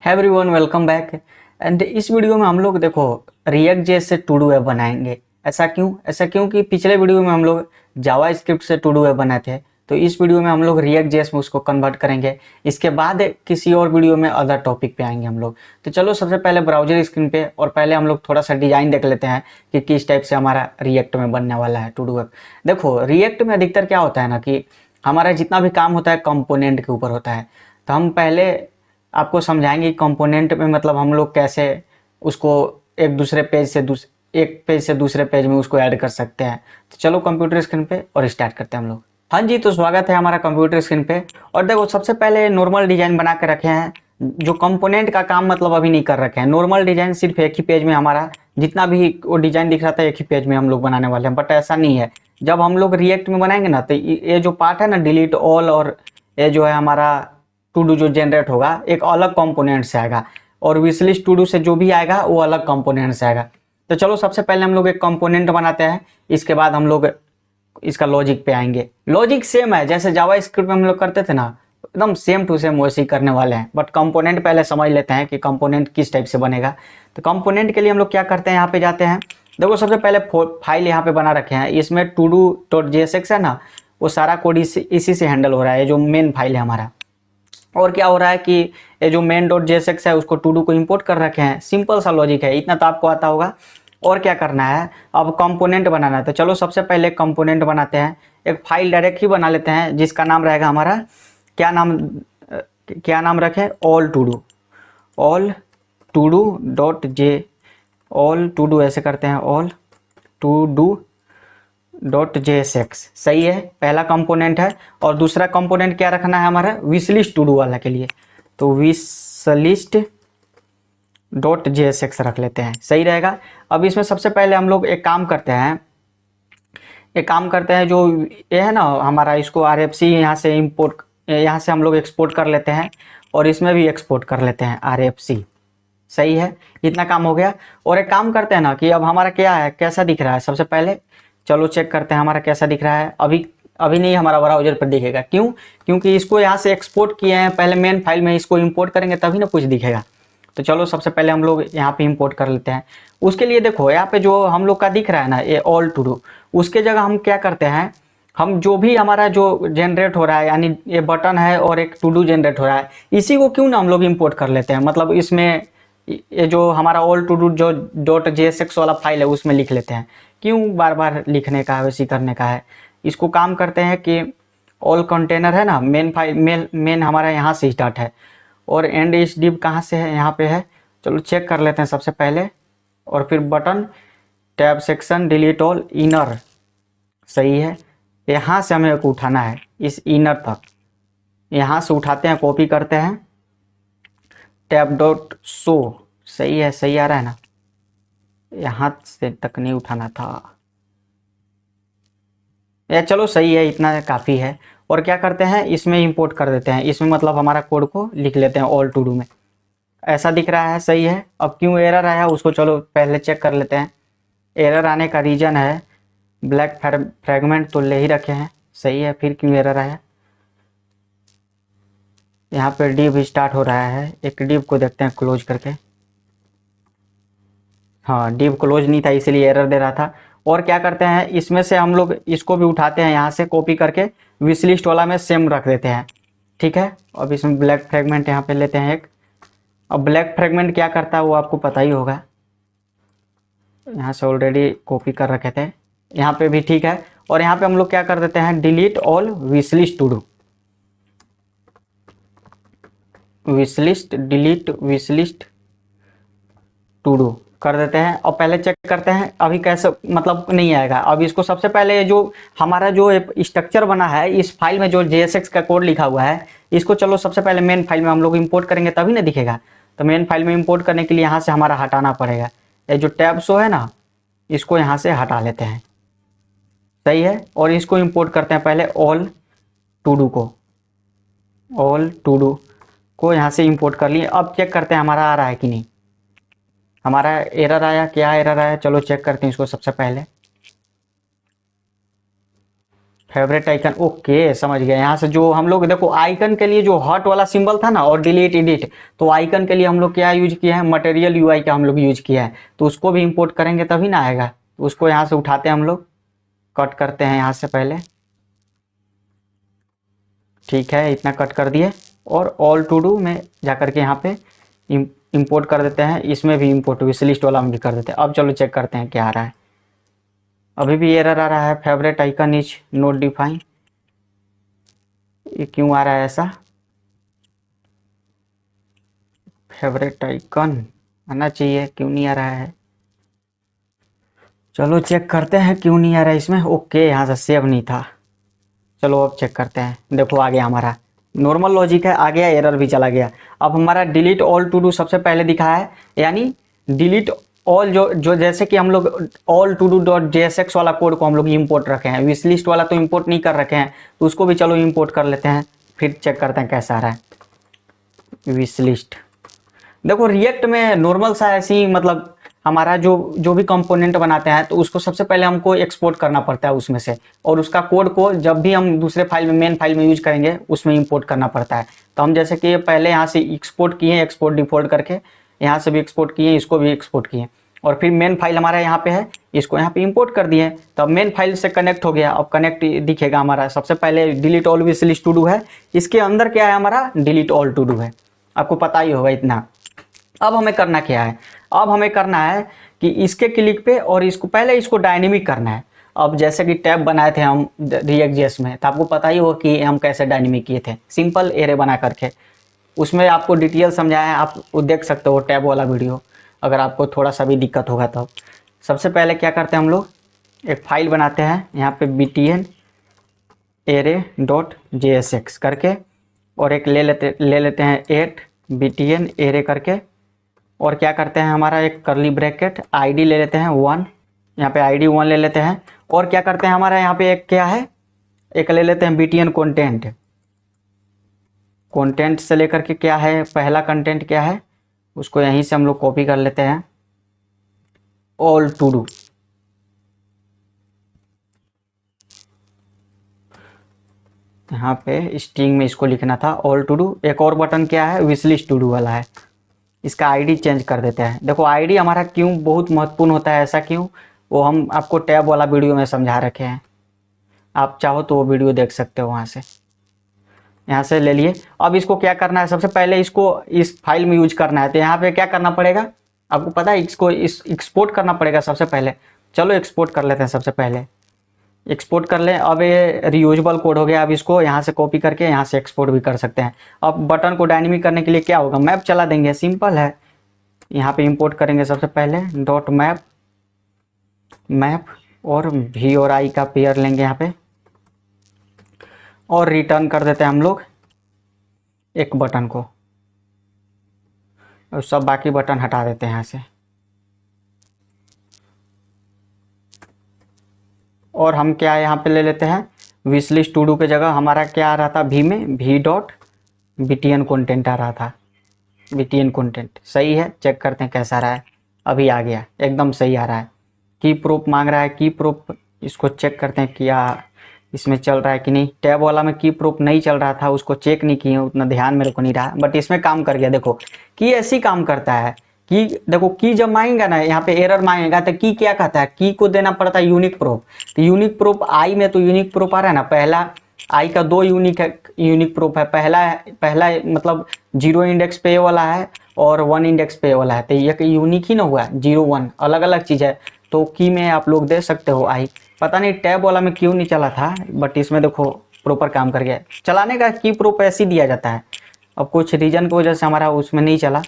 है everyone, welcome back. And इस video में हम लोग देखो रिएक्ट जेएस से टू डू ऐप बनाएंगे। ऐसा क्यों कि पिछले वीडियो में हम लोग जावा स्क्रिप्ट से टू डू ऐप बनाए थे, तो इस वीडियो में हम लोग रिएक्ट जेएस में उसको कन्वर्ट करेंगे। इसके बाद किसी और वीडियो में अदर टॉपिक पे आएंगे हम लोग। तो चलो सबसे पहले ब्राउजर स्क्रीन पे और पहले हम लोग थोड़ा सा डिजाइन देख लेते हैं कि किस टाइप से हमारा रिएक्ट में बनने वाला है टू डू ऐप। देखो रिएक्ट में अधिकतर क्या होता है ना कि हमारा जितना भी काम होता है कंपोनेंट के ऊपर होता है। तो हम पहले आपको समझाएंगे कंपोनेंट में मतलब हम लोग कैसे उसको एक पेज से दूसरे पेज में उसको ऐड कर सकते हैं। तो चलो कंप्यूटर स्क्रीन पे और स्टार्ट करते हैं हम लोग। हाँ जी, तो स्वागत है हमारा कंप्यूटर स्क्रीन पे। और देखो सबसे पहले नॉर्मल डिजाइन बना के रखे हैं। जो कंपोनेंट का काम मतलब अभी नहीं कर रखे हैं। नॉर्मल डिजाइन सिर्फ एक ही पेज में हमारा जितना भी वो डिजाइन दिख रहा था एक ही पेज में हम लोग बनाने वाले हैं, बट ऐसा नहीं है। जब हम लोग रिएक्ट में बनाएंगे ना तो ये जो पार्ट है ना डिलीट ऑल और ये जो है हमारा टू डू जो जनरेट होगा एक अलग कंपोनेंट से आएगा, और विशलिस्ट टू डू से जो भी आएगा वो अलग कंपोनेंट से आएगा। तो चलो सबसे पहले हम लोग एक कंपोनेंट बनाते हैं, इसके बाद हम लोग इसका लॉजिक पे आएंगे। लॉजिक सेम है जैसे जावा स्क्रिप्ट में हम लोग करते थे ना, एकदम सेम टू सेम वैसे ही करने वाले हैं, बट कंपोनेंट पहले समझ लेते हैं कि कंपोनेंट किस टाइप से बनेगा। तो कंपोनेंट के लिए हम लोग क्या करते हैं, यहाँ पे जाते हैं। देखो सबसे पहले फाइल यहाँ पे बना रखे हैं, इसमें टू डू डॉट जेएसएक्स है ना, वो सारा कोड इसी से हैंडल हो रहा है, जो मेन फाइल है हमारा। और क्या हो रहा है कि ये जो मेन डॉट जेएसएक्स है उसको टू डू को इंपोर्ट कर रखे हैं। सिंपल सा लॉजिक है, इतना तो आपको आता होगा। और क्या करना है, अब कंपोनेंट बनाना है। तो चलो सबसे पहले कंपोनेंट बनाते हैं। एक फाइल डायरेक्ट ही बना लेते हैं जिसका नाम रहेगा हमारा क्या नाम रखें, all to do dot J all to do ऐसे करते हैं, all to do dot JSX. सही है, पहला कंपोनेंट है। और दूसरा कंपोनेंट क्या रखना है हमारा, विशलिस्ट टू डू वाला के लिए, तो विशलिस्ट डॉट जेएसएक्स रख लेते हैं, सही रहेगा। अब इसमें सबसे पहले हम लोग एक काम करते हैं जो ये है ना हमारा, इसको आरएफसी यहाँ से हम लोग एक्सपोर्ट कर लेते हैं, और इसमें भी एक्सपोर्ट कर लेते हैं आरएफसी। सही है, इतना काम हो गया। और एक काम करते हैं ना कि अब हमारा क्या है, कैसा दिख रहा है, सबसे पहले चलो चेक करते हैं हमारा कैसा दिख रहा है। अभी नहीं हमारा ब्राउजर पर दिखेगा, क्यों? क्योंकि इसको यहाँ से एक्सपोर्ट किए हैं, पहले मेन फाइल में इसको इंपोर्ट करेंगे तभी ना कुछ दिखेगा। तो चलो सबसे पहले हम लोग यहाँ पे इंपोर्ट कर लेते हैं। उसके लिए देखो यहाँ पे जो हम लोग का दिख रहा है ना ये ऑल टू डू, उसके जगह हम क्या करते हैं, हम जो भी हमारा जो जनरेट हो रहा है, यानी ये बटन है और एक टू डू जनरेट हो रहा है, इसी को क्यों ना हम लोग इंपोर्ट कर लेते हैं। मतलब इसमें ये जो हमारा ऑल टू डू जो डॉट जेएसएक्स वाला फाइल है उसमें लिख लेते हैं। क्यों बार बार लिखने का है, वैसे करने का है। इसको काम करते हैं कि ऑल कंटेनर है ना, मेन फाइल मेन हमारा यहाँ से स्टार्ट है, और एंड इस डिव कहाँ से है, यहाँ पे है। चलो चेक कर लेते हैं सबसे पहले, और फिर button tab section delete all inner. सही है, यहाँ से हमें को उठाना है इस इनर तक, यहाँ से उठाते हैं, कॉपी करते हैं, टैब डॉट शो। सही है, सही आ रहा है ना, यहाँ से तक नहीं उठाना था या चलो सही है, इतना काफ़ी है। और क्या करते हैं, इसमें इंपोर्ट कर देते हैं, इसमें मतलब हमारा कोड को लिख लेते हैं ऑल टू डू में। ऐसा दिख रहा है, सही है। अब क्यों एरर आया उसको चलो पहले चेक कर लेते हैं। एरर आने का रीज़न है ब्लैक फ्रैगमेंट तो ले ही रखे हैं, सही है। फिर क्यों एरर आया, यहाँ पे डिव स्टार्ट हो रहा है, एक डिव को देखते हैं क्लोज करके। हाँ, डिव क्लोज नहीं था इसलिए एरर दे रहा था। और क्या करते हैं, इसमें से हम लोग इसको भी उठाते हैं, यहाँ से कॉपी करके विशलिस्ट वाला में सेम रख देते हैं। ठीक है, अब इसमें ब्लैक फ्रैगमेंट यहाँ पे लेते हैं एक। अब ब्लैक फ्रैगमेंट क्या करता है वो आपको पता ही होगा, यहाँ से ऑलरेडी कॉपी कर रखे थे, यहाँ पे भी ठीक है। और यहाँ पे हम लोग क्या कर देते हैं, delete all wishlist to do, delete wishlist to do कर देते हैं। और पहले चेक करते हैं अभी कैसे, मतलब नहीं आएगा। अब इसको सबसे पहले जो हमारा जो स्ट्रक्चर बना है इस फाइल में जो जेएसएक्स का कोड लिखा हुआ है, इसको चलो सबसे पहले मेन फाइल में हम लोग इंपोर्ट करेंगे तभी ना दिखेगा। तो मेन फाइल में इंपोर्ट करने के लिए यहाँ से हमारा हटाना पड़ेगा, ये जो टैब शो है ना इसको यहाँ से हटा लेते हैं। सही है, और इसको इंपोर्ट करते हैं पहले ऑल टू डू को यहाँ से इंपोर्ट कर लिए। अब चेक करते हैं हमारा आ रहा है कि नहीं। हमारा एरर आया, क्या एरर आया, चलो चेक करते हैं इसको सबसे पहले। फेवरेट आइकन, ओके समझ गए। यहाँ से जो हम लोग देखो आइकन के लिए जो हॉट वाला सिंबल था ना और डिलीट एडिट, तो आइकन के लिए हम लोग क्या यूज किया है, मटेरियल यूआई का हम लोग यूज किया है। तो उसको भी इंपोर्ट करेंगे तभी ना आएगा। तो उसको यहाँ से उठाते हैं हम लोग, कट करते हैं यहाँ से पहले, ठीक है इतना कट कर दिए। और ऑल टू डू में जाकर के यहाँ पे इंपोर्ट कर देते हैं, इसमें भी इंपोर्ट विश लिस्ट वाला में भी कर देते हैं। अब चलो चेक करते हैं क्या आ रहा है। अभी भी एरर आ रहा है, favourite icon is not define. ये क्यों आ रहा है ऐसा? फेवरेट आइकन आना चाहिए, क्यों नहीं आ रहा है? चलो चेक करते हैं क्यों नहीं आ रहा है इसमें। ओके यहाँ से सेव नहीं था। चलो अब चेक करते हैं, देखो आ गया हमारा, नॉर्मल लॉजिक है, आ गया, एरर भी चला गया। अब हमारा डिलीट ऑल टू डू सबसे पहले दिखा है, यानी डिलीट ऑल जो जो जैसे कि हम लोग all to do dot JSX वाला कोड को हम लोग इंपोर्ट रखे हैं, विश लिस्ट वाला तो इंपोर्ट नहीं कर रखे हैं, तो उसको भी चलो इंपोर्ट कर लेते हैं, फिर चेक करते हैं कैसा आ रहा है। विश लिस्ट देखो रिएक्ट में नॉर्मल सा ऐसे ही, मतलब हमारा जो जो भी कंपोनेंट बनाते हैं तो उसको सबसे पहले हमको एक्सपोर्ट करना पड़ता है उसमें से, और उसका कोड को जब भी हम दूसरे फाइल में मेन फाइल में यूज करेंगे उसमें इंपोर्ट करना पड़ता है। तो हम जैसे कि पहले यहाँ से एक्सपोर्ट किए, एक्सपोर्ट डिफॉल्ट करके यहाँ से भी एक्सपोर्ट किए, इसको भी एक्सपोर्ट किए, और फिर मेन फाइल हमारा यहाँ पे है, इसको यहाँ पे इंपोर्ट कर दिए। तो अब मेन फाइल से कनेक्ट हो गया। अब कनेक्ट दिखेगा हमारा, सबसे पहले delete all wish list to do है, इसके अंदर क्या है हमारा डिलीट ऑल टू डू है, आपको पता ही होगा इतना। अब हमें करना क्या है, अब हमें करना है कि इसके क्लिक पे, और इसको पहले इसको डायनेमिक करना है। अब जैसे कि टैब बनाए थे हम React.js में, तो आपको पता ही होगा कि हम कैसे डायनेमिक किए थे, सिंपल एरे बना करके। उसमें आपको डिटेल समझाया है, आप वो देख सकते हो टैब वाला वीडियो, अगर आपको थोड़ा सा भी दिक्कत होगा तो। सबसे पहले क्या करते हैं हम लोग, एक फाइल बनाते हैं यहाँ पे btn array.jsx करके, और एक ले लेते हैं 8 btn array करके, और क्या करते हैं हमारा एक करली ब्रैकेट आईडी ले लेते हैं 1, यहाँ पे आईडी 1 ले लेते हैं। और क्या करते हैं हमारा यहाँ पे एक क्या है, एक ले लेते हैं btn कंटेंट, कंटेंट से लेकर के क्या है पहला कंटेंट क्या है उसको यहीं से हम लोग कॉपी कर लेते हैं, ऑल टू डू। यहाँ पे स्ट्रिंग में इसको लिखना था ऑल टू डू। एक और बटन क्या है, विश लिस्ट टू डू वाला है, इसका आईडी चेंज कर देते हैं। देखो आईडी हमारा क्यों बहुत महत्वपूर्ण होता है, ऐसा क्यों, वो हम आपको टैब वाला वीडियो में समझा रखे हैं, आप चाहो तो वो वीडियो देख सकते हो वहाँ से। यहाँ से ले लिए। अब इसको क्या करना है, सबसे पहले इसको इस फाइल में यूज करना है, तो यहाँ पे क्या करना पड़ेगा आपको पता है, इसको एक्सपोर्ट करना पड़ेगा सबसे पहले। चलो एक्सपोर्ट कर लेते हैं, सबसे पहले एक्सपोर्ट कर लें। अब ये रीयूजेबल कोड हो गया, अब इसको यहाँ से कॉपी करके यहाँ से एक्सपोर्ट भी कर सकते हैं। अब बटन को डायनेमिक करने के लिए क्या होगा, मैप चला देंगे, सिंपल है। यहाँ पे इंपोर्ट करेंगे सबसे पहले डॉट मैप, मैप और V और I का पेयर लेंगे यहाँ पे, और रिटर्न कर देते हैं हम लोग एक बटन को, और सब बाकी बटन हटा देते हैं यहाँ से। और हम क्या यहाँ पे ले लेते हैं, विश लिस्ट टू डू के जगह हमारा क्या आ रहा था V में, v.btn कंटेंट आ रहा था, btn कंटेंट सही है। चेक करते हैं कैसा आ रहा है, अभी आ गया एकदम सही आ रहा है। की प्रूफ मांग रहा है, की प्रूफ इसको चेक करते हैं क्या इसमें चल रहा है कि नहीं। टैब वाला में की प्रूफ नहीं चल रहा था, उसको चेक नहीं किए, उतना ध्यान मेरे को नहीं रहा, बट इसमें काम कर गया। देखो की ऐसी काम करता है कि देखो की जब मांगेगा ना यहाँ पे एरर मांगेगा, तो की क्या कहता है, की को देना पड़ता है यूनिक प्रूफ। तो यूनिक प्रूफ आई में तो यूनिक प्रूफ आ रहा है ना, पहला आई का 2 यूनिक प्रूफ है, पहला मतलब 0 इंडेक्स पे वाला है और 1 इंडेक्स पे वाला है, तो ये यूनिक ही ना हुआ, 0 1 अलग अलग चीज़ है। तो की में आप लोग दे सकते हो आई, पता नहीं टैब वाला में क्यों नहीं चला था, बट इसमें देखो प्रॉपर काम कर गया। चलाने का की प्रूफ ऐसे ही दिया जाता है, अब कुछ रीजन की वजह से हमारा उसमें नहीं चला,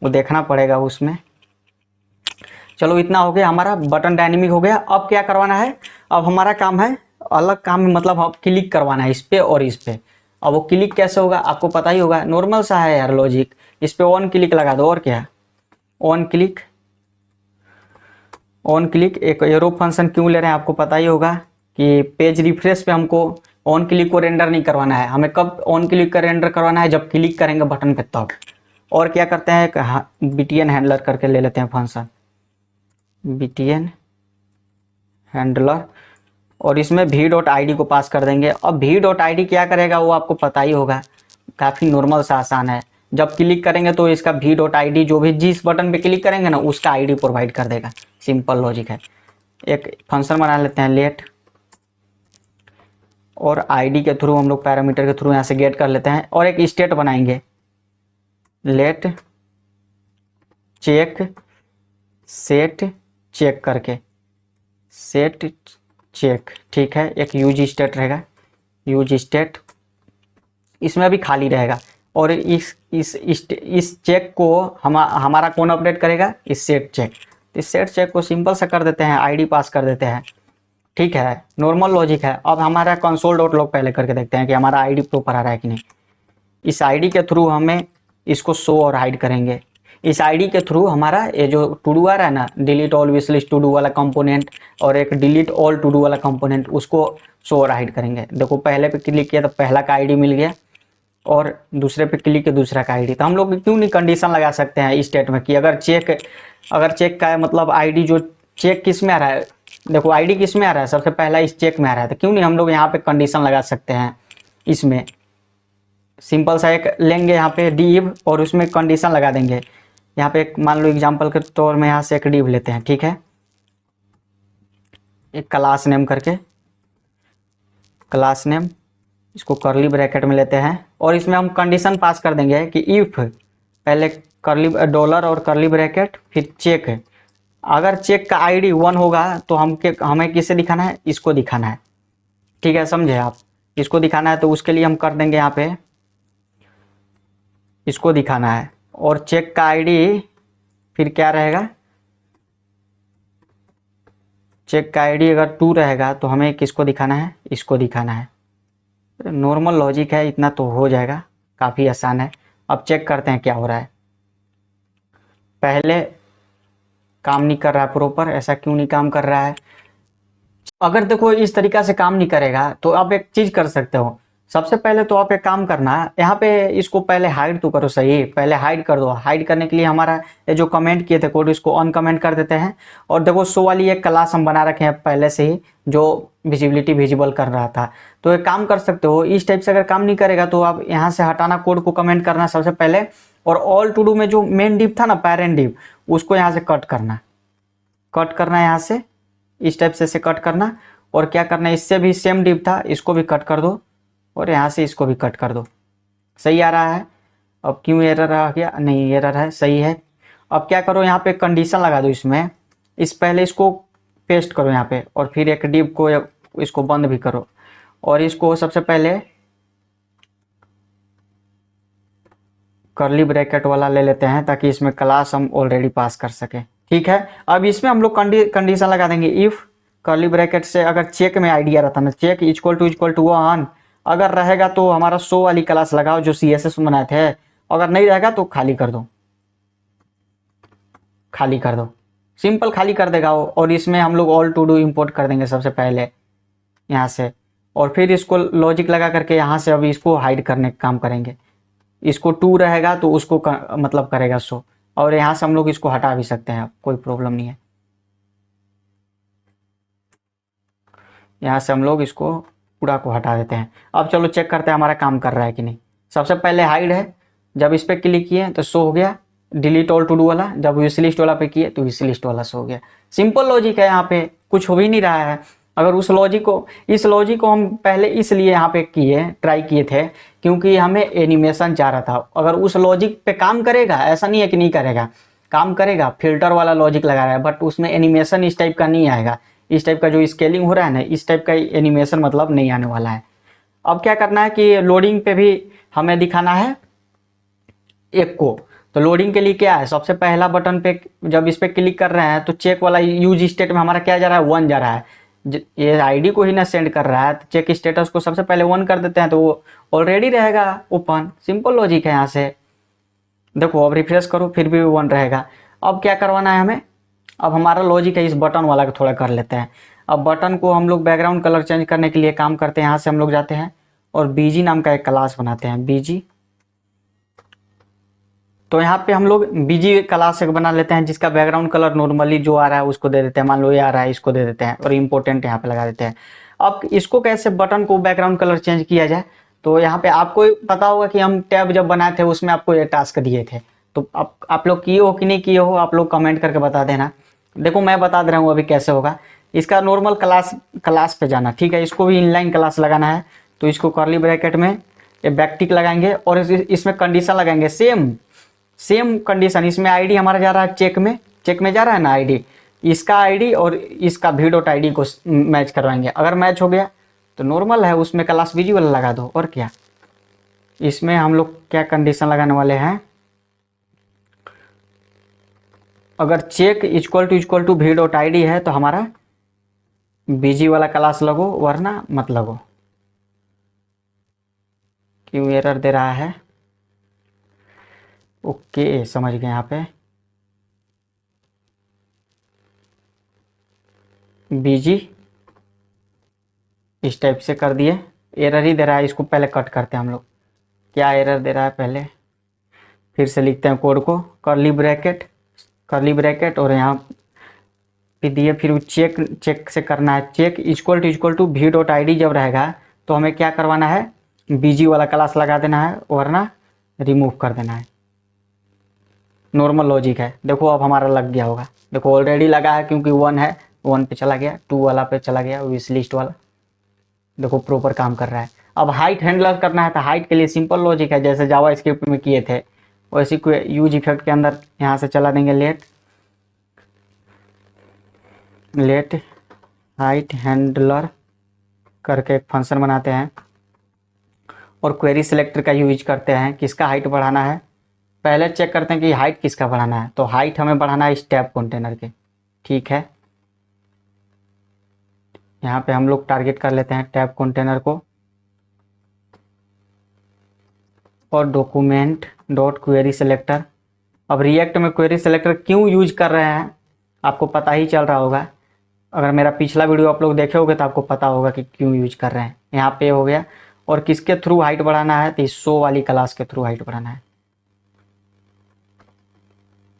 वो देखना पड़ेगा उसमें। चलो इतना हो गया, हमारा बटन डायनेमिक हो गया। अब क्या करवाना है, अब हमारा काम है अलग काम, मतलब अब क्लिक करवाना है इस पे और इस पे। अब वो क्लिक कैसे होगा आपको पता ही होगा, नॉर्मल सा है यार लॉजिक। इस पे ऑन क्लिक लगा दो, और क्या ऑन क्लिक, ऑन क्लिक एक एरो फंक्शन क्यों ले रहे हैं आपको पता ही होगा कि पेज रिफ्रेश पे हमको ऑन क्लिक को रेंडर नहीं करवाना है, हमें कब ऑन क्लिक का रेंडर करवाना है, जब क्लिक करेंगे बटन पे तब। और क्या करते हैं, btn हैंडलर करके ले लेते हैं फंक्शन, btn हैंडलर और इसमें v.id को पास कर देंगे। अब v.id क्या करेगा वो आपको पता ही होगा, काफ़ी नॉर्मल सा आसान है। जब क्लिक करेंगे तो इसका v.id जो भी जिस बटन पे क्लिक करेंगे ना उसका आईडी प्रोवाइड कर देगा। सिंपल लॉजिक है। एक फंक्शन बना लेते हैं लेट, और आईडी के थ्रू हम लोग पैरामीटर के थ्रू यहाँ से गेट कर लेते हैं, और एक स्टेट बनाएंगे लेट चेक सेट चेक करके, सेट चेक, ठीक है। एक यूज स्टेट रहेगा, यूज स्टेट इसमें भी खाली रहेगा। और इस चेक को हमारा कौन अपडेट करेगा, इस सेट चेक। इस सेट चेक को सिंपल सा कर देते हैं, आईडी पास कर देते हैं, ठीक है। नॉर्मल लॉजिक है। अब हमारा कंसोल डॉट लॉग पहले करके देखते हैं कि हमारा आईडी प्रॉपर आ रहा है कि नहीं। इस आईडी के थ्रू हमें इसको शो और हाइड करेंगे। इस आईडी के थ्रू हमारा ये जो टू डू आ रहा है ना, delete all wish list to do वाला कंपोनेंट और एक डिलीट ऑल टू डू वाला कंपोनेंट, उसको शो और हाइड करेंगे। देखो पहले पे क्लिक किया तो पहला का आईडी मिल गया, और दूसरे पे क्लिक किया दूसरा का आईडी। तो हम लोग क्यों नहीं कंडीशन लगा सकते हैं इस स्टेट में कि अगर चेक का मतलब आईडी जो चेक किस में आ रहा है, देखो आईडी किस में आ रहा है, सबसे पहला इस चेक में आ रहा है। तो क्यों नहीं हम लोग यहाँ पे कंडीशन लगा सकते हैं। इसमें सिंपल सा एक लेंगे यहाँ पे डिव, और उसमें कंडीशन लगा देंगे। यहाँ पे एक मान लो एग्जांपल के तौर में यहाँ से एक डिव लेते हैं, ठीक है। एक क्लास नेम करके, क्लास नेम इसको करली ब्रैकेट में लेते हैं, और इसमें हम कंडीशन पास कर देंगे कि इफ पहले करली डॉलर और करली ब्रैकेट फिर चेक है। अगर चेक का आईडी 1 होगा तो हमें किसे दिखाना है, इसको दिखाना है, ठीक है, समझे आप। इसको दिखाना है तो उसके लिए हम कर देंगे यहाँ पे इसको दिखाना है। और चेक का आईडी फिर क्या रहेगा, चेक का आईडी अगर 2 रहेगा तो हमें किसको दिखाना है, इसको दिखाना है। नॉर्मल लॉजिक है, इतना तो हो जाएगा, काफ़ी आसान है। अब चेक करते हैं क्या हो रहा है। पहले काम नहीं कर रहा है प्रॉपर, ऐसा क्यों नहीं काम कर रहा है। अगर देखो इस तरीका से काम नहीं करेगा तो आप एक चीज़ कर सकते हो। सबसे पहले तो आप एक काम करना है, यहाँ पे इसको पहले हाइड तो करो, सही, पहले हाइड कर दो। हाइड करने के लिए हमारा ये जो कमेंट किए थे कोड, इसको अनकमेंट कर देते हैं। और देखो शो वाली एक क्लास हम बना रखे हैं पहले से ही, जो विजिबिलिटी विजिबल कर रहा था। तो एक काम कर सकते हो, इस टाइप से अगर काम नहीं करेगा तो आप यहाँ से हटाना, कोड को कमेंट करना सबसे पहले, और ऑल टू डू में जो मेन डिव था ना, पेरेंट डिव, उसको यहाँ से कट करना है यहाँ से, इस टाइप से कट करना। और क्या करना है, इससे भी सेम डिव था, इसको भी कट कर दो, और यहाँ से इसको भी कट कर दो। सही आ रहा है। अब क्यों एरर आ गया, नहीं एरर है, सही है। अब क्या करो, यहाँ पे कंडीशन लगा दो इसमें, पहले इसको पेस्ट करो यहाँ पे, और फिर एक डिव को इसको बंद भी करो, और इसको सबसे पहले करली ब्रैकेट वाला ले लेते हैं ताकि इसमें क्लास हम ऑलरेडी पास कर सके, ठीक है। अब इसमें हम लोग कंडीशन लगा देंगे, इफ करली ब्रैकेट से अगर चेक में आइडिया रहता ना, चेक इक्वल टू 1 अगर रहेगा तो हमारा शो वाली क्लास लगाओ जो CSS बनाए थे। अगर नहीं रहेगा तो खाली कर दो, सिंपल खाली कर देगा वो। और इसमें हम लोग ऑल टू डू इंपोर्ट कर देंगे सबसे पहले यहाँ से, और फिर इसको लॉजिक लगा करके यहाँ से अभी इसको हाइड करने का काम करेंगे। इसको 2 रहेगा तो उसको मतलब करेगा शो, और यहाँ से हम लोग इसको हटा भी सकते हैं, कोई प्रॉब्लम नहीं है। यहाँ से हम लोग इसको पूरा को हटा देते हैं। अब चलो चेक करते हैं हमारा काम कर रहा है कि नहीं। सबसे पहले हाइड है, जब इस पर क्लिक किए तो शो हो गया। डिलीट ऑल टू डू वाला, जब विश लिस्ट वाला पे किए तो विश लिस्ट वाला शो हो गया। सिंपल लॉजिक है, यहाँ पे कुछ हो ही नहीं रहा है। अगर इस लॉजिक को हम पहले इसलिए यहाँ पे ट्राई किए थे क्योंकि हमें एनिमेशन चाह रहा था। अगर उस लॉजिक पे काम करेगा, ऐसा नहीं है कि नहीं करेगा, काम करेगा। फिल्टर वाला लॉजिक लगा रहा है बट उसमें एनिमेशन इस टाइप का नहीं आएगा। इस टाइप का जो स्केलिंग हो रहा है ना, इस टाइप का एनिमेशन मतलब नहीं आने वाला है। अब क्या करना है कि लोडिंग पे भी हमें दिखाना है एक को। तो लोडिंग के लिए क्या है, सबसे पहला बटन पे जब इस पे क्लिक कर रहे हैं तो चेक वाला यूज स्टेट में हमारा क्या जा रहा है, 1 जा रहा है। ये आईडी को ही ना सेंड कर रहा है, तो चेक स्टेटस को सबसे पहले 1 कर देते हैं तो वो ऑलरेडी रहेगा ओपन। सिंपल लॉजिक है। यहाँ से देखो अब रिफ्रेश करो फिर भी 1 रहेगा। अब क्या करवाना है हमें, अब हमारा लॉजिक है इस बटन वाला को थोड़ा कर लेते हैं। अब बटन को हम लोग बैकग्राउंड कलर चेंज करने के लिए काम करते हैं। यहाँ से हम लोग जाते हैं और बीजी नाम का एक क्लास बनाते हैं, बीजी। तो यहाँ पे हम लोग बीजी क्लास एक बना लेते हैं जिसका बैकग्राउंड कलर नॉर्मली जो आ रहा है उसको दे देते हैं। मान लो ये आ रहा है, इसको दे देते हैं और इम्पोर्टेंट यहाँ पे लगा देते हैं। अब इसको कैसे बटन को बैकग्राउंड कलर चेंज किया जाए, तो यहाँ पे आपको पता होगा कि हम टैब जब बनाए थे उसमें आपको ये टास्क दिए थे, तो आप लोग किए हो कि नहीं किए हो, आप लोग कमेंट करके बता देना। देखो मैं बता दे रहा हूँ अभी कैसे होगा। इसका नॉर्मल क्लास पे जाना, ठीक है, इसको भी इनलाइन क्लास लगाना है, तो इसको कर्ली ब्रैकेट में ये बैकटिक लगाएंगे और इसमें कंडीशन लगाएंगे सेम कंडीशन। इसमें आईडी हमारा जा रहा है चेक में जा रहा है ना आईडी, इसका आईडी और इसका भी डॉट आईडी को मैच करवाएंगे। अगर मैच हो गया तो नॉर्मल है, उसमें क्लास विजुअल लगा दो और क्या। इसमें हम लोग क्या कंडीशन लगाने वाले हैं, अगर चेक इक्वल टू भी डॉट आईडी है तो हमारा बीजी वाला क्लास लगो, वरना मत लगो। क्यों एरर दे रहा है? ओके समझ गए। यहाँ पे बीजी इस टाइप से कर दिए, एरर ही दे रहा है, इसको पहले कट करते हैं हम लोग। क्या एरर दे रहा है पहले फिर से लिखते हैं कोड को, कर्ली ब्रैकेट और यहाँ पे दिए, फिर वो चेक से करना है, चेक इक्वल टू भी डॉट आईडी जब रहेगा तो हमें क्या करवाना है, बीजी वाला क्लास लगा देना है, वरना रिमूव कर देना है। नॉर्मल लॉजिक है। देखो अब हमारा लग गया होगा, देखो ऑलरेडी लगा है क्योंकि 1 है, 1 पे चला गया, 2 वाला पे चला गया, विश लिस्ट वाला, देखो प्रॉपर काम कर रहा है। अब हाइट हैंडलर करना है, तो हाइट के लिए सिंपल लॉजिक है, जैसे जावा स्क्रिप्ट में किए थे वैसे कोई यूज इफेक्ट के अंदर यहाँ से चला देंगे लेट हाइट हैंडलर करके एक फंक्शन बनाते हैं और क्वेरी सिलेक्टर का यूज करते हैं। किसका हाइट बढ़ाना है, पहले चेक करते हैं कि हाइट किसका बढ़ाना है, तो हाइट हमें बढ़ाना है इस टैब कंटेनर के, ठीक है। यहाँ पे हम लोग टारगेट कर लेते हैं टैब कंटेनर को और डॉक्यूमेंट डॉट क्वेरी सिलेक्टर। अब रिएक्ट में क्वेरी सिलेक्टर क्यों यूज कर रहे हैं आपको पता ही चल रहा होगा, अगर मेरा पिछला वीडियो आप लोग देखे होगे तो आपको पता होगा कि क्यों यूज कर रहे हैं। यहाँ पे हो गया, और किसके थ्रू हाइट बढ़ाना है, तो इस शो वाली क्लास के थ्रू हाइट बढ़ाना है।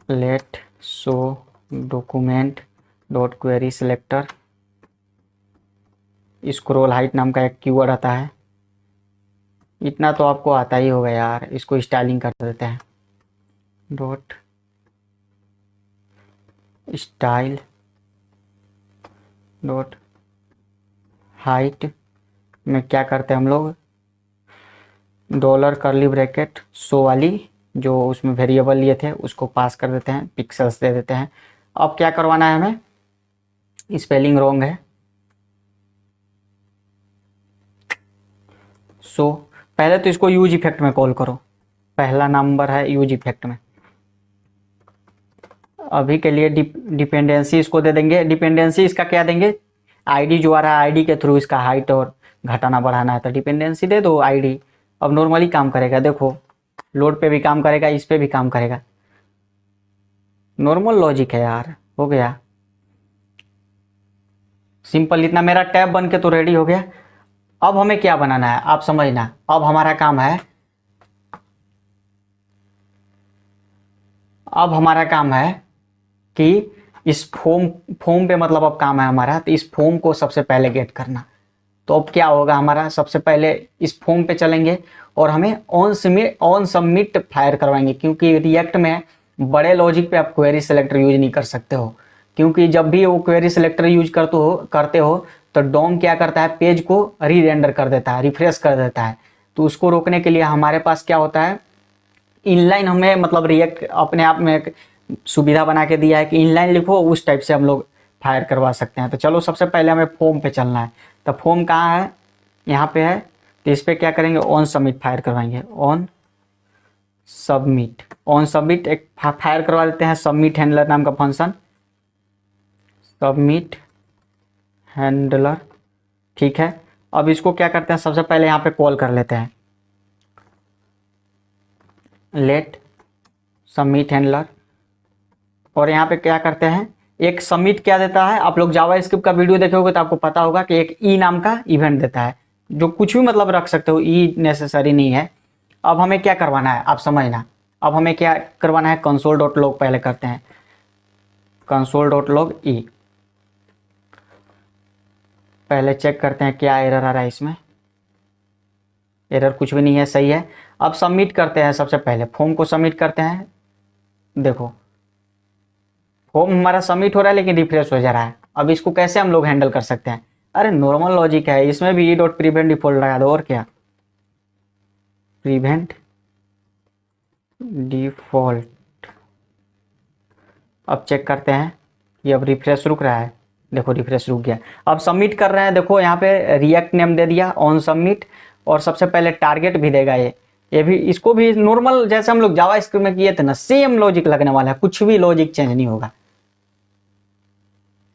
Let show document dot query selector, scroll height नाम का एक कीवर्ड आता है, इतना तो आपको आता ही होगा यार, इसको स्टाइलिंग कर देते हैं, डॉट स्टाइल डॉट हाइट में क्या करते हैं हम लोग, डॉलर कर्ली ब्रैकेट शो वाली जो उसमें वेरिएबल लिए थे उसको पास कर देते हैं, पिक्सल्स दे देते हैं। अब क्या करवाना है हमें, स्पेलिंग रॉन्ग है, सो पहले तो इसको यूज इफेक्ट में कॉल करो, पहला नंबर है यूज इफेक्ट में। अभी के लिए डिपेंडेंसी इसको दे देंगे, डिपेंडेंसी इसका क्या देंगे, आईडी जो आ रहा है आईडी के थ्रू इसका हाइट और घटाना बढ़ाना है, तो डिपेंडेंसी दे दो आईडी। अब नॉर्मली काम करेगा, देखो लोड पे भी काम करेगा, इस पे भी काम करेगा, नॉर्मल लॉजिक है यार, हो गया सिंपल। इतना मेरा टैब बन के तो रेडी हो गया। अब हमें क्या बनाना है आप समझना, अब हमारा काम है, अब हमारा काम है कि इस फॉर्म पे मतलब अब काम है हमारा, तो इस फॉर्म को सबसे पहले गेट करना। तो अब क्या होगा हमारा, सबसे पहले इस फॉर्म पे चलेंगे और हमें ऑन सबमिट फायर करवाएंगे, क्योंकि रिएक्ट में बड़े लॉजिक पे आप क्वेरी सिलेक्टर यूज नहीं कर सकते हो, क्योंकि जब भी वो क्वेरी सिलेक्टर यूज करते हो तो डोम क्या करता है, पेज को री रेंडर कर देता है, रिफ्रेश कर देता है। तो उसको रोकने के लिए हमारे पास क्या होता है, इनलाइन हमें मतलब रिएक्ट अपने आप में एक सुविधा बना के दिया है कि इनलाइन लिखो, उस टाइप से हम लोग फायर करवा सकते हैं। तो चलो सबसे पहले हमें फॉर्म पे चलना है, तो फॉर्म कहाँ है, यहाँ पे है, तो इस पर क्या करेंगे, ऑन सबमिट फायर करवाएंगे, ऑन सबमिट एक फायर करवा देते हैं, सबमिट हैंडलर नाम का फंक्शन, सबमिट हैंडलर, ठीक है। अब इसको क्या करते हैं, सबसे पहले यहाँ पे कॉल कर लेते हैं लेट सबमिट हैंडलर, और यहाँ पे क्या करते हैं, एक सबमिट क्या देता है, आप लोग जावा स्क्रिप्ट का वीडियो देखे होगे तो आपको पता होगा कि एक ई नाम का इवेंट देता है, जो कुछ भी मतलब रख सकते हो, ई नेसेसरी नहीं है। अब हमें क्या करवाना है आप समझना, अब हमें क्या करवाना है, कंसोल डॉट लॉग पहले करते हैं, कंसोल डॉट लॉग ई, पहले चेक करते हैं क्या एरर आ रहा है इसमें। एरर कुछ भी नहीं है, सही है। अब सबमिट करते हैं, सबसे पहले फॉर्म को सबमिट करते हैं। देखो फॉर्म हमारा सबमिट हो रहा है लेकिन रिफ्रेश हो जा रहा है। अब इसको कैसे हम लोग हैंडल कर सकते हैं? अरे नॉर्मल लॉजिक है, इसमें भी ई डॉट प्रिवेंट डिफॉल्ट लगा दो और क्या, प्रिवेंट डिफॉल्ट। अब चेक करते हैं ये, अब रिफ्रेश रुक रहा है। देखो रिफ्रेश रुक गया। अब सबमिट कर रहे हैं, देखो यहाँ पे रिएक्ट नेम दे दिया ऑन सबमिट, और सबसे पहले टारगेट भी देगा ये भी, इसको भी नॉर्मल जैसे हम लोग जावा स्क्रिप्ट में किए थे ना, सेम लॉजिक लगने वाला है, कुछ भी लॉजिक चेंज नहीं होगा।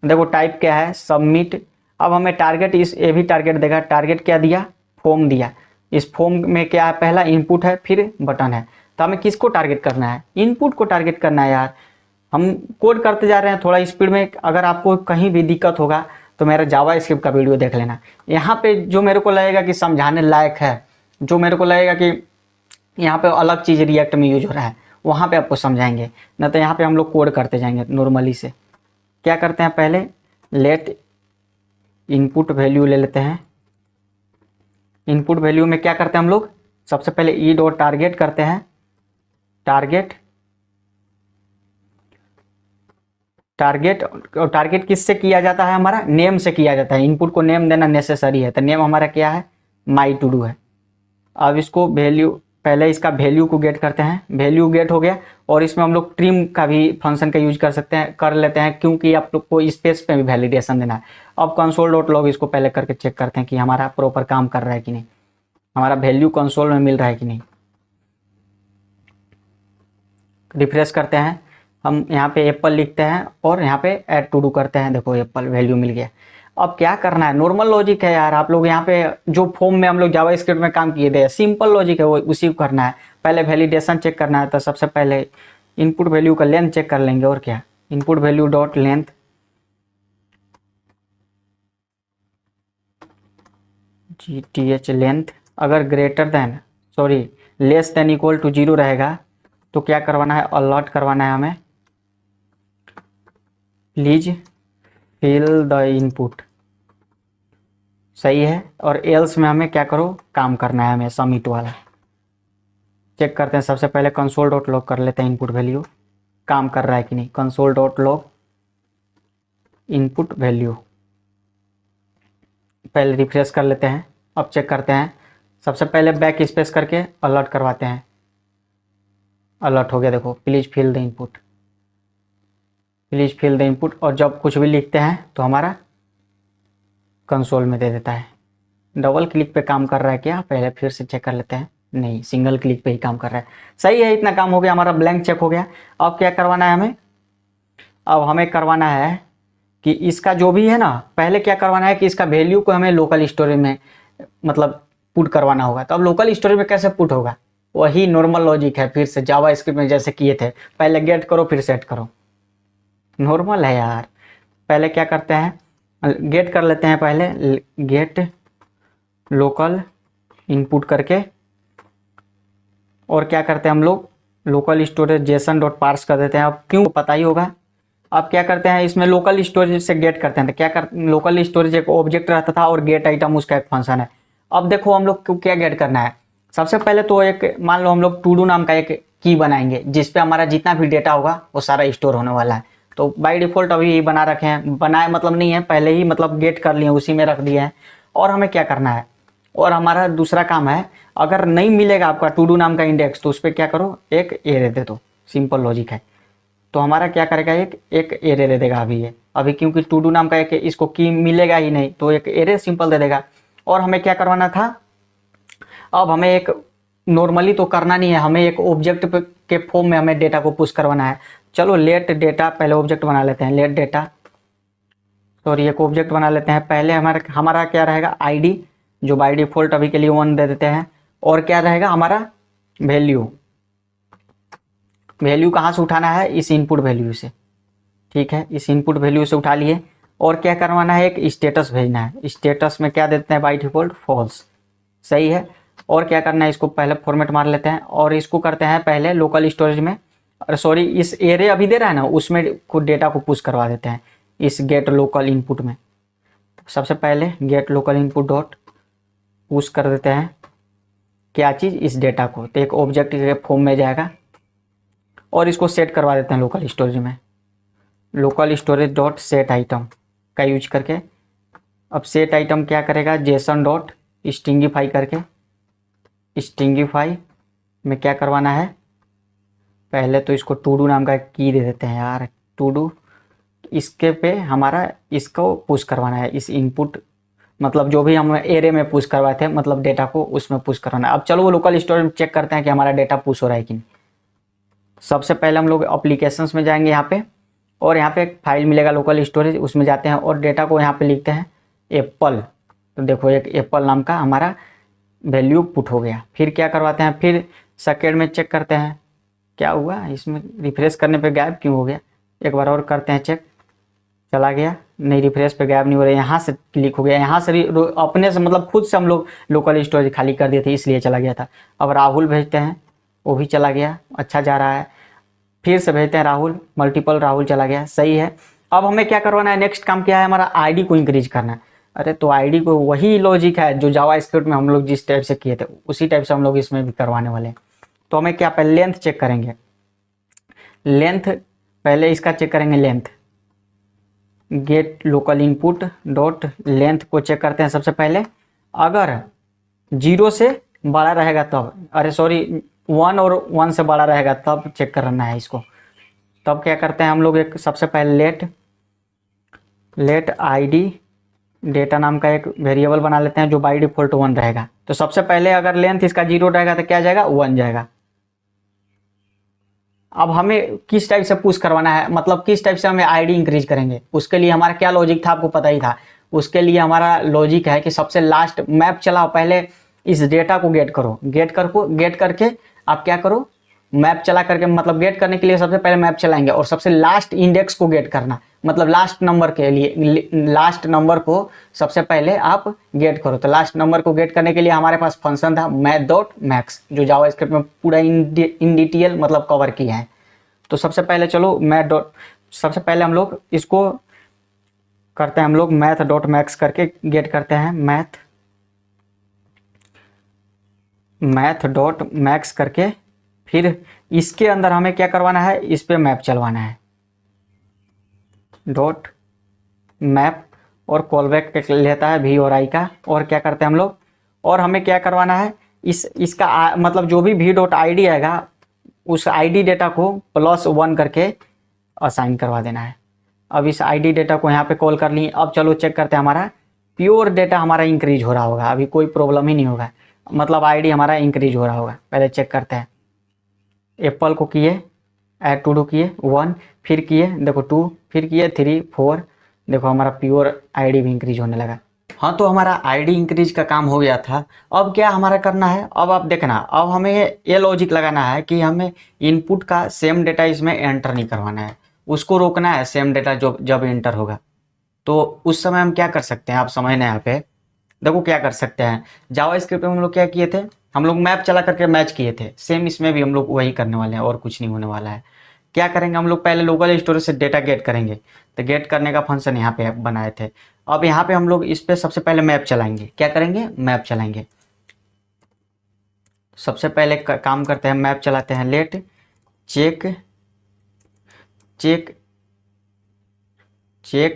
देखो टाइप क्या है, सबमिट। अब हमें टारगेट ये भी टारगेट देगा। टारगेट क्या दिया, फॉर्म दिया। इस फॉर्म में क्या है, पहला इनपुट है फिर बटन है। तो हमें किसको टारगेट करना है, इनपुट को टारगेट करना है यार। हम कोड करते जा रहे हैं थोड़ा स्पीड में, अगर आपको कहीं भी दिक्कत होगा तो मेरा जावा स्क्रिप्ट का वीडियो देख लेना। यहाँ पे जो मेरे को लगेगा कि समझाने लायक है, जो मेरे को लगेगा कि यहाँ पे अलग चीज़ रिएक्ट में यूज हो रहा है, वहाँ पे आपको समझाएंगे। न तो यहाँ पे हम लोग कोड करते जाएंगे नॉर्मली से। क्या करते हैं, पहले लेट इनपुट वैल्यू ले लेते हैं। इनपुट वैल्यू में क्या करते हैं हम लोग, सबसे पहले ई डॉट टारगेट करते हैं। और टारगेट किससे किया जाता है, हमारा नेम से किया जाता है। इनपुट को नेम देना नेसेसरी है, तो नेम हमारा क्या है, माई टू डू है। अब इसको वैल्यू, पहले इसका वैल्यू को गेट करते हैं। वैल्यू गेट हो गया, और इसमें हम लोग ट्रिम का भी फंक्शन का यूज कर सकते हैं, कर लेते हैं, क्योंकि आप लोग को स्पेस पे भी वैलिडेशन देना है। अब कंसोल डॉट लॉग इसको पहले करके चेक करते हैं कि हमारा प्रॉपर काम कर रहा है कि नहीं, हमारा वैल्यू कंसोल में मिल रहा है कि नहीं। रिफ्रेश करते हैं, हम यहाँ पे एप्पल लिखते हैं और यहाँ पे ऐड टू डू करते हैं। देखो एप्पल वैल्यू मिल गया। अब क्या करना है, नॉर्मल लॉजिक है यार। आप लोग यहाँ पे जो फॉर्म में हम लोग जावा स्क्रिप्ट में काम किए थे, सिंपल लॉजिक है, वो उसी को करना है। पहले वैलिडेशन चेक करना है, तो सबसे पहले इनपुट वैल्यू का लेंथ चेक कर लेंगे। और क्या, input value dot length, GTH length, अगर greater than less than equal to 0 रहेगा तो क्या करवाना है, अलर्ट करवाना है हमें, प्लीज फिल द इनपुट। सही है। और एल्स में हमें क्या करो, काम करना है हमें सबमिट वाला। चेक करते हैं, सबसे पहले कंसोल डॉट लॉग कर लेते हैं इनपुट वैल्यू, काम कर रहा है कि नहीं। Console dot log input value, पहले रिफ्रेश कर लेते हैं। अब चेक करते हैं, सबसे पहले बैक स्पेस करके अलर्ट करवाते हैं। अलर्ट हो गया, देखो please fill the input, please fill the input. और जब कुछ भी लिखते हैं तो हमारा कंसोल में दे देता है। डबल क्लिक पे काम कर रहा है क्या, पहले फिर से चेक कर लेते हैं। नहीं, सिंगल क्लिक पे ही काम कर रहा है। सही है, इतना काम हो गया, हमारा ब्लैंक चेक हो गया। अब क्या करवाना है हमें, अब हमें करवाना है कि इसका जो भी है ना, पहले क्या करवाना है कि इसका वैल्यू को हमें लोकल स्टोरेज में मतलब पुट करवाना होगा। तो अब लोकल स्टोरेज में कैसे पुट होगा, वही नॉर्मल लॉजिक है, फिर से जावा स्क्रिप्ट में जैसे किए थे, पहले गेट करो फिर सेट करो। नॉर्मल है यार। पहले क्या करते हैं, गेट कर लेते हैं, पहले गेट लोकल इनपुट करके, और क्या करते हैं हम लोग, local storage JSON dot parse कर देते हैं। अब क्यों पता ही होगा। अब क्या करते हैं, इसमें लोकल स्टोरेज से गेट करते हैं। तो क्या कर, लोकल स्टोरेज एक ऑब्जेक्ट रहता था और गेट आइटम उसका एक फंक्शन है। अब देखो हम लोग को क्या गेट करना है, सबसे पहले तो एक मान लो हम लोग टू डू नाम का एक की बनाएंगे, जिसपे हमारा जितना भी डेटा होगा वो सारा स्टोर होने वाला है। तो बाय डिफॉल्ट अभी यही बना रखे हैं, बनाए मतलब नहीं है, पहले ही मतलब गेट कर लिए, उसी में रख दिए हैं। और हमें क्या करना है, और हमारा दूसरा काम है, अगर नहीं मिलेगा आपका टू डू नाम का इंडेक्स तो उस पर क्या करो, एक एरे दे दो। सिंपल लॉजिक है। तो हमारा क्या करेगा, एक एरे दे देगा अभी क्योंकि टू डू नाम का एक इसको की मिलेगा ही नहीं, तो एक एरे सिंपल दे देगा। और हमें क्या करवाना था, अब हमें एक नॉर्मली तो करना नहीं है, हमें एक ऑब्जेक्ट के फॉर्म में हमें डेटा को पुश करवाना है। चलो लेट डेटा, पहले ऑब्जेक्ट बना लेते हैं, लेट डेटा, एक ऑब्जेक्ट बना लेते हैं। पहले हमारा क्या रहेगा, आईडी, जो बाय डिफॉल्ट अभी के लिए 1 दे देते हैं। और क्या रहेगा हमारा वैल्यू, वैल्यू कहाँ से उठाना है, इस इनपुट वैल्यू से। ठीक है, इस इनपुट वैल्यू से उठा लिए। और क्या करवाना है, एक स्टेटस भेजना है। स्टेटस में क्या देते हैं बाय डिफॉल्ट, फॉल्स। सही है। और क्या करना है, इसको पहले फॉर्मेट मार लेते हैं, और इसको करते हैं पहले लोकल स्टोरेज में, इस एरे अभी दे रहा है ना, उसमें डेटा को पुश करवा देते हैं, इस गेट लोकल इनपुट में। सबसे पहले get local input dot push कर देते हैं क्या चीज़, इस डेटा को, तो एक ऑब्जेक्ट के फॉर्म में जाएगा और इसको सेट करवा देते हैं लोकल स्टोरेज में, local storage dot set item का यूज करके। अब सेट आइटम क्या करेगा, जेसन डॉट स्ट्रिंगिफाई करके, स्ट्रिंगिफाई में क्या करवाना है, पहले तो इसको टू डू नाम का की दे देते हैं यार, टू डू, इसके पे हमारा इसको पुश करवाना है, इस इनपुट मतलब जो भी हम एरे में पुश करवाए थे मतलब डेटा को उसमें पुश करवाना है। अब चलो वो लोकल स्टोरेज में चेक करते हैं कि हमारा डेटा पुश हो रहा है कि नहीं। सबसे पहले हम लोग एप्लीकेशंस में जाएंगे यहाँ पे, और यहाँ पे एक फाइल मिलेगा लोकल स्टोरेज, उसमें जाते हैं और डेटा को यहाँ पे लिखते हैं एप्पल। तो देखो एक एप्पल नाम का हमारा वैल्यू पुट हो गया। फिर क्या करवाते हैं, फिर सेकेंड में चेक करते हैं क्या हुआ, इसमें रिफ्रेश करने पे गायब क्यों हो गया, एक बार और करते हैं चेक, चला गया नहीं, रिफ्रेश पे गायब नहीं हो रहा, यहाँ से क्लिक हो गया, यहाँ से अपने से मतलब खुद से हम लोग लोकल स्टोरेज खाली कर दिए थे इसलिए चला गया था। अब राहुल भेजते हैं, वो भी चला गया, अच्छा जा रहा है। फिर से भेजते हैं राहुल, मल्टीपल राहुल चला गया, सही है। अब हमें क्या करवाना है, नेक्स्ट काम क्या है, हमारा आईडी को इंक्रीज करना है। अरे तो आईडी को वही लॉजिक है जो जावा स्क्रिप्ट में हम लोग जिस टाइप से किए थे उसी टाइप से हम लोग इसमें भी करवाने वाले हैं। तो हमें क्या, पहले लेंथ चेक करेंगे, लेंथ पहले इसका चेक करेंगे, length get local input dot length को चेक करते हैं सबसे पहले। अगर 0 से बड़ा रहेगा तब, अरे सॉरी 1 और 1 से बड़ा रहेगा तब चेक करना है इसको। तब क्या करते हैं हम लोग, एक सबसे पहले लेट आईडी डेटा नाम का एक वेरिएबल बना लेते हैं जो बाई डिफॉल्ट 1 रहेगा। तो सबसे पहले अगर लेंथ इसका 0 रहेगा तो क्या जाएगा, 1 जाएगा। अब हमें किस टाइप से पुश करवाना है, मतलब किस टाइप से हमें आईडी इंक्रीज करेंगे, उसके लिए हमारा क्या लॉजिक था आपको पता ही था। उसके लिए हमारा लॉजिक है कि सबसे लास्ट मैप चलाओ, पहले इस डेटा को गेट करो, गेट करके आप क्या करो, मैप चला करके, मतलब गेट करने के लिए सबसे पहले मैप चलाएंगे और सबसे लास्ट इंडेक्स को गेट करना, मतलब लास्ट नंबर के लिए, लास्ट नंबर को सबसे पहले आप गेट करो। तो लास्ट नंबर को गेट करने के लिए हमारे पास फंक्शन था math.max जो जावास्क्रिप्ट में पूरा इन डिटेल मतलब कवर किया है। तो सबसे पहले चलो सबसे पहले हम लोग इसको करते हैं, हम लोग math.max करके गेट करते हैं, math.max करके, फिर इसके अंदर हमें क्या करवाना है, इस पे मैप चलवाना है, डॉट मैप, और कॉल बैक लेता है भी और आई का, और क्या करते हैं हम लोग, और हमें क्या करवाना है, इसका मतलब जो भी v.id आएगा उस आईडी डेटा को +1 करके असाइन करवा देना है। अब इस आईडी डेटा को यहाँ पे कॉल कर लिए। अब चलो चेक करते हैं हमारा प्योर डेटा हमारा इंक्रीज हो रहा होगा, अभी कोई प्रॉब्लम ही नहीं होगा, मतलब आईडी हमारा इंक्रीज हो रहा होगा। पहले चेक करते हैं, एप्पल को किए, ऐड टू डू किए 1, फिर किए देखो 2, फिर किए 3 4, देखो हमारा प्योर आईडी भी इंक्रीज होने लगा। हाँ तो हमारा आईडी इंक्रीज का काम हो गया था। अब क्या हमारा करना है, अब आप देखना, अब हमें ये लॉजिक लगाना है कि हमें इनपुट का सेम डेटा इसमें एंटर नहीं करवाना है, उसको रोकना है सेम डेटा जब एंटर होगा। तो उस समय हम क्या कर सकते हैं, आप समझना यहाँ पे, देखो क्या कर सकते हैं। जावा स्क्रिप्ट में हम लोग क्या किए थे, हम लोग मैप चला करके मैच किए थे, सेम इसमें भी हम लोग वही करने वाले हैं और कुछ नहीं होने वाला है। क्या करेंगे हम लोग, पहले लोकल स्टोरेज से डेटा गेट करेंगे, तो गेट करने का फंक्शन यहाँ पे बनाए थे। अब यहाँ पे हम लोग इस पे सबसे पहले मैप चलाएंगे, क्या करेंगे, मैप चलाएंगे। सबसे पहले काम करते हैं, मैप चलाते हैं, लेट चेक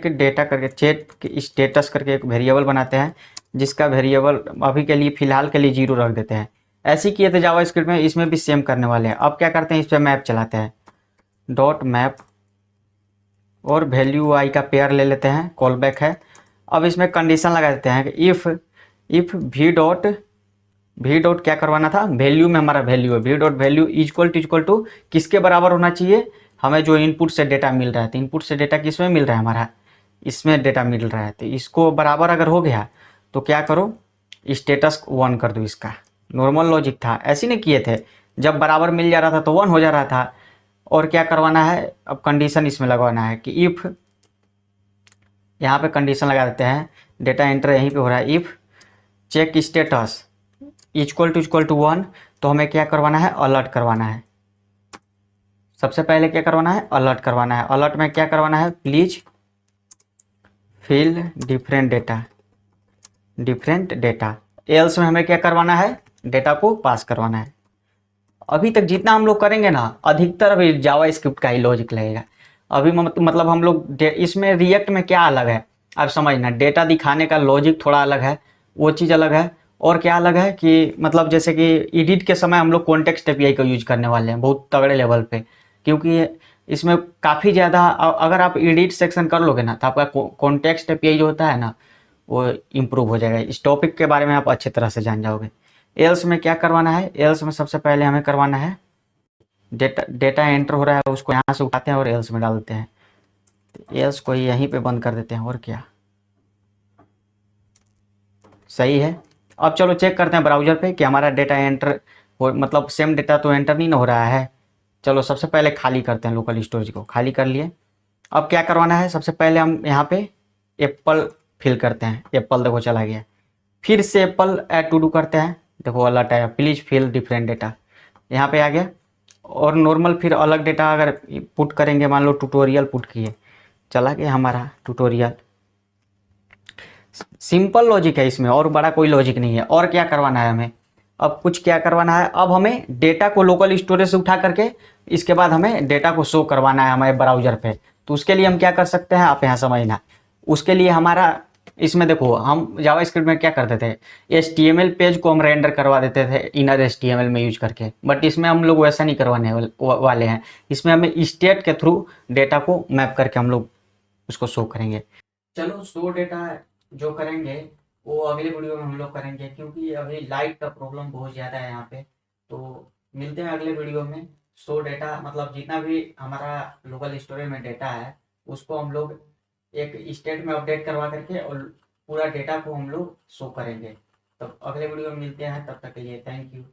डेटा करके, चेक स्टेटस करके एक वेरिएबल बनाते हैं, जिसका वेरिएबल अभी के लिए फिलहाल के लिए 0 रख देते हैं। ऐसे किए थे जावा स्क्रिप्ट में, इसमें भी सेम करने वाले हैं। अब क्या करते हैं, इस पर मैप चलाते हैं, डॉट मैप, और वैल्यू आई का पेयर ले लेते हैं, कॉल बैक है। अब इसमें कंडीशन लगा देते हैं कि इफ वी डॉट क्या करवाना था, वैल्यू में हमारा वैल्यू है, v.value इक्वल टू किसके बराबर होना चाहिए, हमें जो इनपुट से डेटा मिल रहा है, तो इनपुट से डेटा किस में मिल रहा है, हमारा इसमें डेटा मिल रहा है, तो इसको बराबर अगर हो गया तो क्या करो, स्टेटस 1 कर दो। इसका नॉर्मल लॉजिक था, ऐसे नहीं किए थे, जब बराबर मिल जा रहा था तो 1 हो जा रहा था। और क्या करवाना है, अब कंडीशन इसमें लगवाना है कि इफ़, यहाँ पे कंडीशन लगा देते हैं, डेटा एंटर यहीं पे हो रहा है, if check status equal to 1, तो हमें क्या करवाना है, अलर्ट करवाना है। सबसे पहले क्या करवाना है, अलर्ट करवाना है। अलर्ट में क्या करवाना है, please fill different data. Else में हमें क्या करवाना है, डेटा को पास करवाना है। अभी तक जितना हम लोग करेंगे ना, अधिकतर अभी जावा स्क्रिप्ट का ही लॉजिक लगेगा। अभी मतलब हम लोग इसमें रिएक्ट में क्या अलग है आप समझना, डेटा दिखाने का लॉजिक थोड़ा अलग है, वो चीज़ अलग है। और क्या अलग है कि मतलब जैसे कि एडिट के समय हम लोग कॉन्टेक्स्ट एपीआई का यूज करने वाले हैं बहुत तगड़े लेवल पे, क्योंकि इसमें काफ़ी ज़्यादा अगर आप एडिट सेक्शन कर लोगे ना तो आपका कॉन्टेक्स्ट एपीआई जो होता है ना वो इम्प्रूव हो जाएगा। इस टॉपिक के बारे में आप अच्छी तरह से जान जाओगे। एल्स में क्या करवाना है, एल्स में सबसे पहले हमें करवाना है डेटा एंटर हो रहा है उसको यहाँ से उठाते हैं और एल्स में डालते हैं। एल्स को यहीं पे बंद कर देते हैं और क्या, सही है। अब चलो चेक करते हैं ब्राउजर पे कि हमारा डेटा एंटर हो, मतलब सेम डेटा तो एंटर नहीं ना हो रहा है। चलो सबसे पहले खाली करते हैं, लोकल स्टोरेज को खाली कर लिए। अब क्या करवाना है, सबसे पहले हम यहाँ पे एप्पल फिल करते हैं। एप्पल देखो चला गया। फिर से एप्पल ऐड टू डू करते हैं, देखो अलर्ट आया, प्लीज़ फिल डिफरेंट डेटा, यहाँ पे आ गया। और नॉर्मल फिर अलग डेटा अगर पुट करेंगे, मान लो ट्यूटोरियल पुट किए, चला गया हमारा ट्यूटोरियल। सिंपल लॉजिक है इसमें, और बड़ा कोई लॉजिक नहीं है। और क्या करवाना है हमें, अब कुछ क्या करवाना है, अब हमें डेटा को लोकल स्टोरेज से उठा करके इसके बाद हमें डेटा को शो करवाना है हमारे ब्राउजर पे। तो उसके लिए हम क्या कर सकते हैं, आप यहाँ समझना। उसके लिए हमारा इसमें देखो, हम जावास्क्रिप्ट में क्या करते थे, HTML पेज को हम रेंडर करवा देते थे इनर HTML में यूज करके, बट इसमें हम लोग वैसा नहीं करवाने वाले हैं। इसमें हमें स्टेट के थ्रू डेटा को मैप करके हम लोग उसको शो करेंगे। चलो शो डेटा जो करेंगे वो अगले वीडियो में हम लोग करेंगे, क्योंकि अभी लाइट का प्रॉब्लम बहुत ज़्यादा है यहाँ पे। तो मिलते हैं अगले वीडियो में। शो डेटा मतलब जितना भी हमारा लोकल स्टोरेज में डेटा है उसको हम लोग एक स्टेट में अपडेट करवा करके और पूरा डेटा को हम लोग शो करेंगे। तो अगले वीडियो में मिलते हैं, तब तक के लिए थैंक यू।